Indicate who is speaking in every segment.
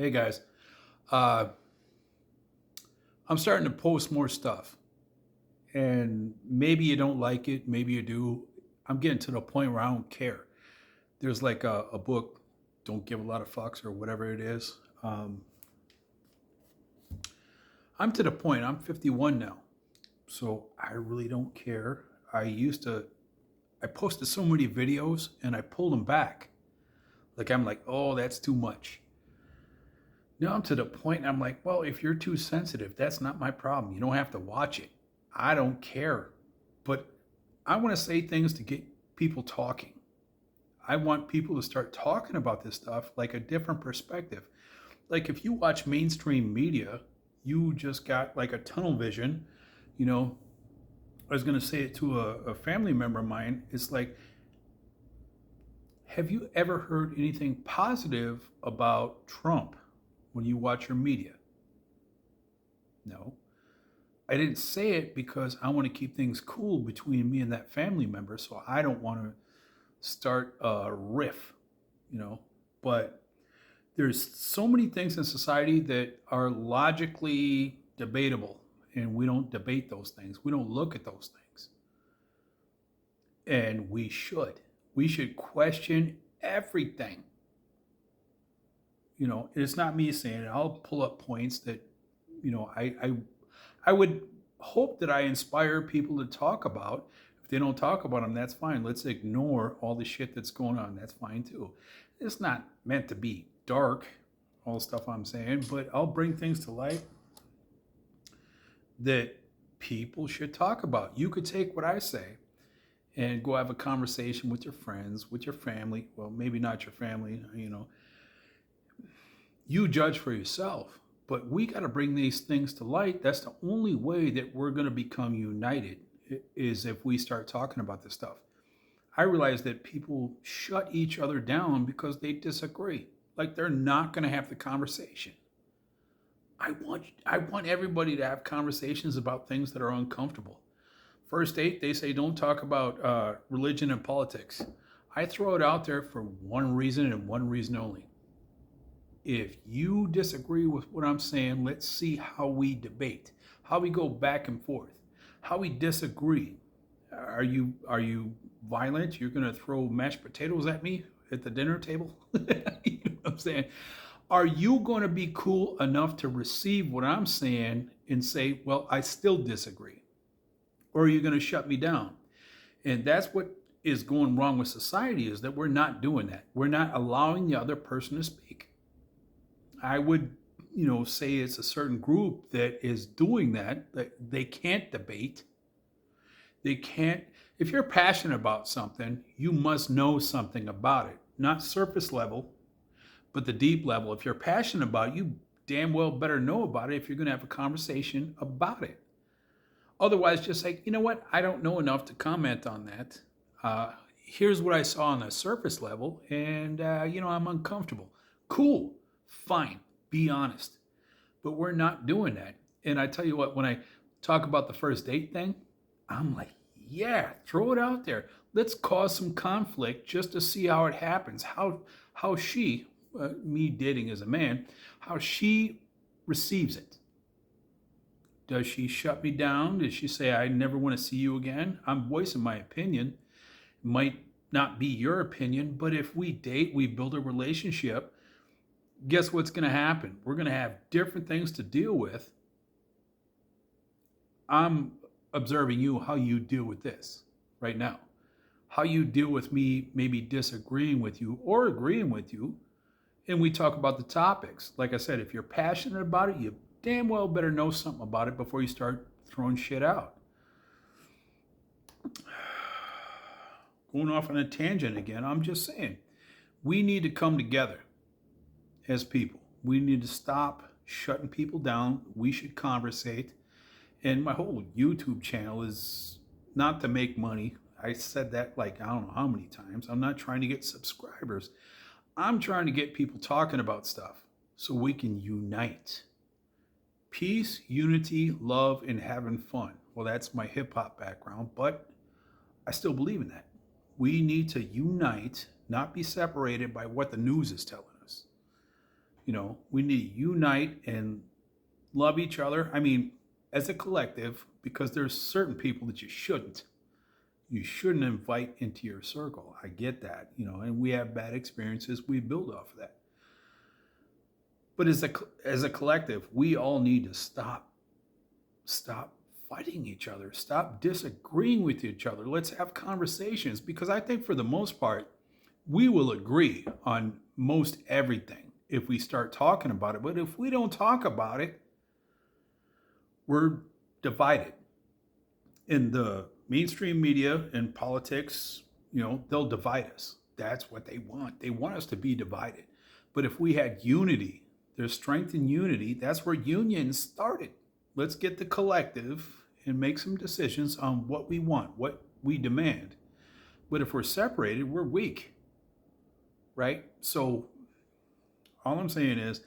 Speaker 1: Hey guys, uh, I'm starting to post more stuff, and maybe you don't like it, maybe you do. I'm getting to the point where I don't care. There's like a book, "Don't Give a Lot of Fucks" or whatever it is. I'm to the point. I'm 51 now, so I really don't care. I used to. I posted so many videos, and I pulled them back. Like I'm like, oh, that's too much. Now I'm to the point I'm like, well, if you're too sensitive, that's not my problem. You don't have to watch it. I don't care. But I want to say things to get people talking. I want people to start talking about this stuff like a different perspective. Like if you watch mainstream media, you just got like a tunnel vision. You know, I was going to say it to a family member of mine. It's like, have you ever heard anything positive about Trump when you watch your media? No. I didn't say it because I want to keep things cool between me and that family member. So I don't want to start a riff, you know. But there's so many things in society that are logically debatable, and we don't debate those things. We don't look at those things. And we should. We should question everything. You know, it's not me saying it. I'll pull up points that, I would hope that I inspire people to talk about. If they don't talk about them, that's fine. Let's ignore all the shit that's going on. That's fine too. It's not meant to be dark, all the stuff I'm saying, but I'll bring things to light that people should talk about. You could take what I say and go have a conversation with your friends, with your family. Well, maybe not your family, you judge for yourself. But we got to bring these things to light. That's the only way that we're going to become united is if we start talking about this stuff. I realize that people shut each other down because they disagree. Like they're not going to have the conversation. I want everybody to have conversations about things that are uncomfortable. First date, they say don't talk about religion and politics. I throw it out there for one reason and one reason only. If you disagree with what I'm saying, let's see how we debate, how we go back and forth, how we disagree. Are you violent? You're gonna throw mashed potatoes at me at the dinner table? You know what I'm saying? Are you gonna be cool enough to receive what I'm saying and say, well, I still disagree? Or are you gonna shut me down? And that's what is going wrong with society is that we're not doing that. We're not allowing the other person to speak. I would, say it's a certain group that is doing that, that they can't debate. They can't, if you're passionate about something, you must know something about it, not surface level, but the deep level. If you're passionate about it, you damn well better know about it if you're going to have a conversation about it. Otherwise, just like, you know what, I don't know enough to comment on that. Here's what I saw on the surface level, and, I'm uncomfortable. Cool, fine, be honest. But we're not doing that. And I tell you what, when I talk about the first date thing, I'm like, yeah, throw it out there. Let's cause some conflict just to see how it happens. How she, me dating as a man, how she receives it. Does she shut me down? Does she say, I never want to see you again? I'm voicing my opinion. It might not be your opinion, but if we date, we build a relationship, guess what's going to happen? We're going to have different things to deal with. I'm observing you, how you deal with this right now, how you deal with me, maybe disagreeing with you or agreeing with you. And we talk about the topics. Like I said, if you're passionate about it, you damn well better know something about it before you start throwing shit out. Going off on a tangent again, I'm just saying, we need to come together as people. We need to stop shutting people down. We should conversate. And my whole YouTube channel is not to make money. I said that like I don't know how many times. I'm not trying to get subscribers. I'm trying to get people talking about stuff so we can unite. Peace, unity, love, and having fun. Well, that's my hip hop background, but I still believe in that. We need to unite, not be separated by what the news is telling us. We need to unite and love each other. I mean, as a collective, because there's certain people that you shouldn't invite into your circle. I get that, and we have bad experiences. We build off of that. But as a collective, we all need to stop fighting each other, stop disagreeing with each other. Let's have conversations, because I think for the most part, we will agree on most everything if we start talking about it. But if we don't talk about it, we're divided. In the mainstream media and politics, they'll divide us. That's what they want. They want us to be divided. But if we had unity, there's strength in unity. That's where unions started. Let's get the collective and make some decisions on what we want, what we demand. But if we're separated, we're weak, right? So all I'm saying is,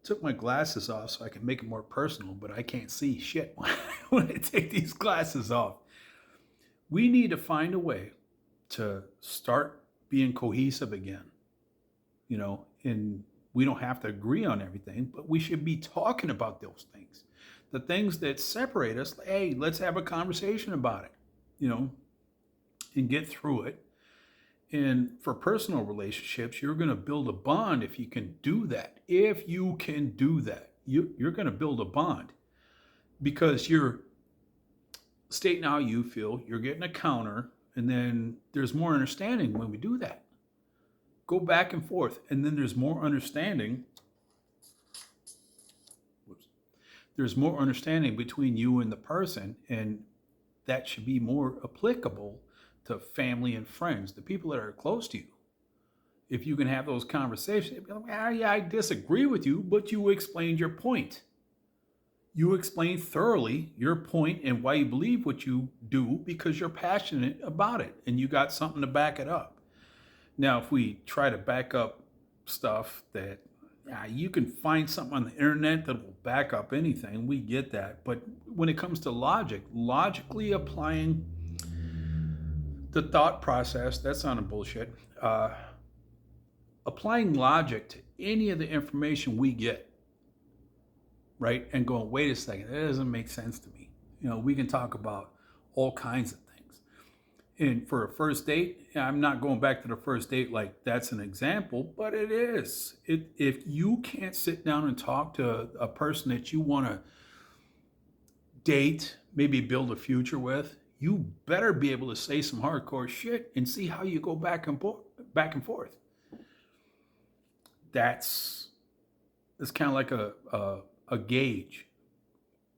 Speaker 1: took my glasses off so I can make it more personal, but I can't see shit when I take these glasses off. We need to find a way to start being cohesive again, and we don't have to agree on everything, but we should be talking about those things. The things that separate us, hey, let's have a conversation about it, and get through it. And for personal relationships, you're going to build a bond if you can do that. If you can do that, you're going to build a bond, because you're stating how you feel, you're getting a counter, and then there's more understanding when we do that. Go back and forth, and then there's more understanding. There's more understanding between you and the person, and that should be more applicable to family and friends, the people that are close to you. If you can have those conversations, be like, yeah, I disagree with you, but you explained your point. You explained thoroughly your point and why you believe what you do, because you're passionate about it and you got something to back it up. Now, if we try to back up stuff that you can find something on the internet that will back up anything, we get that. But when it comes to logically applying the thought process, that sounded bullshit. Applying logic to any of the information we get, right? And going, wait a second, that doesn't make sense to me. We can talk about all kinds of things. And for a first date, I'm not going back to the first date like that's an example, but it is. If you can't sit down and talk to a person that you want to date, maybe build a future with, you better be able to say some hardcore shit and see how you go back and forth. It's kind of like a gauge,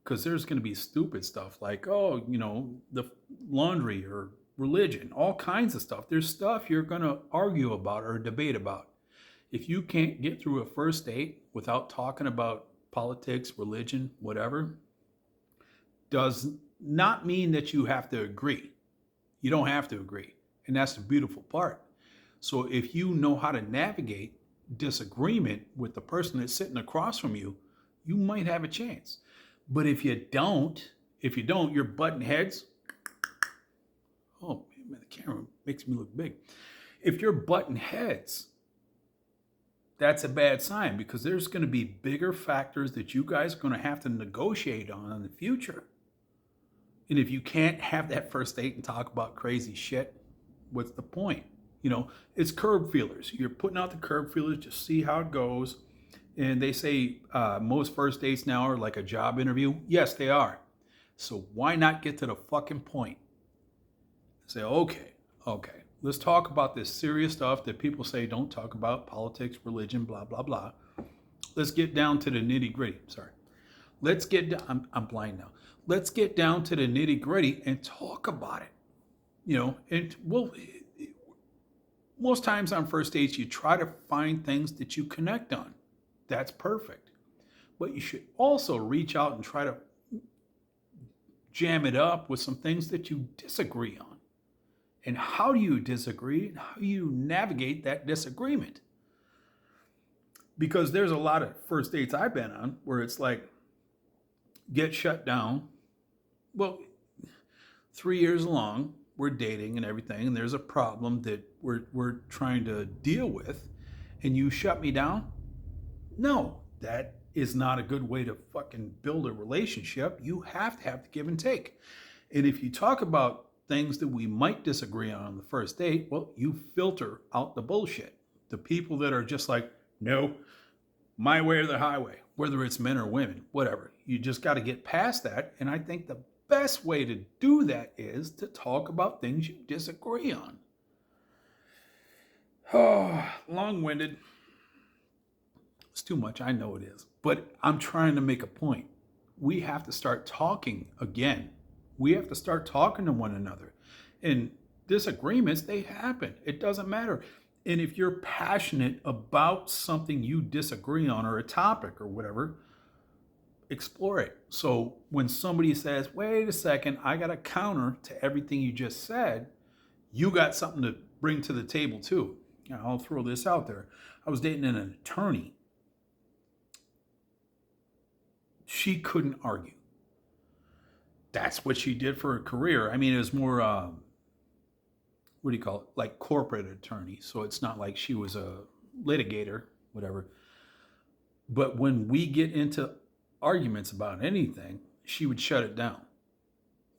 Speaker 1: because there's going to be stupid stuff like, the laundry or religion, all kinds of stuff. There's stuff you're going to argue about or debate about. If you can't get through a first date without talking about politics, religion, whatever, does not mean that you have to agree. You don't have to agree. And that's the beautiful part. So if you know how to navigate disagreement with the person that's sitting across from you, you might have a chance. But if you don't, you're butting heads. Oh, man, the camera makes me look big. If you're butting heads, that's a bad sign, because there's going to be bigger factors that you guys are going to have to negotiate on in the future. And if you can't have that first date and talk about crazy shit, what's the point? It's curb feelers. You're putting out the curb feelers to see how it goes. And they say most first dates now are like a job interview. Yes, they are. So why not get to the fucking point? Say, okay, let's talk about this serious stuff that people say don't talk about, politics, religion, blah, blah, blah. Let's get down to the nitty gritty. Sorry. Let's get down, I'm blind now. Let's get down to the nitty gritty and talk about it. And most times on first dates, you try to find things that you connect on. That's perfect. But you should also reach out and try to jam it up with some things that you disagree on. And how do you disagree? And how do you navigate that disagreement? Because there's a lot of first dates I've been on where it's like, get shut down. Well, 3 years along, we're dating and everything, and there's a problem that we're trying to deal with, and you shut me down. No, that is not a good way to fucking build a relationship. You have to have the give and take. And if you talk about things that we might disagree on the first date, well, you filter out the bullshit. The people that are just like, no, my way or the highway, whether it's men or women, whatever. You just got to get past that. And I think the best way to do that is to talk about things you disagree on. Oh, long winded. It's too much. I know it is. But I'm trying to make a point. We have to start talking again. We have to start talking to one another. And disagreements, they happen. It doesn't matter. And if you're passionate about something you disagree on or a topic or whatever, explore it. So when somebody says, wait a second, I got a counter to everything you just said, you got something to bring to the table too. Now, I'll throw this out there. I was dating an attorney. She couldn't argue. That's what she did for a career. I mean, it was more, what do you call it? Like corporate attorney. So it's not like she was a litigator, whatever. But when we get into arguments about anything, she would shut it down.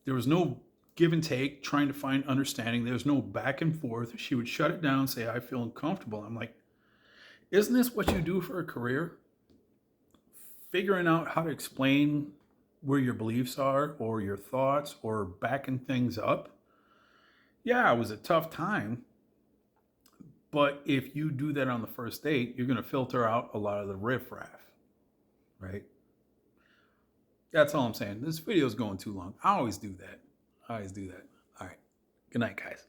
Speaker 1: There was no give and take, trying to find understanding. There was no back and forth. She would shut it down and say, I feel uncomfortable. I'm like, isn't this what you do for a career? Figuring out how to explain where your beliefs are or your thoughts or backing things up. Yeah, it was a tough time. But if you do that on the first date, you're going to filter out a lot of the riffraff, right? That's all I'm saying. This video is going too long. I always do that. All right. Good night, guys.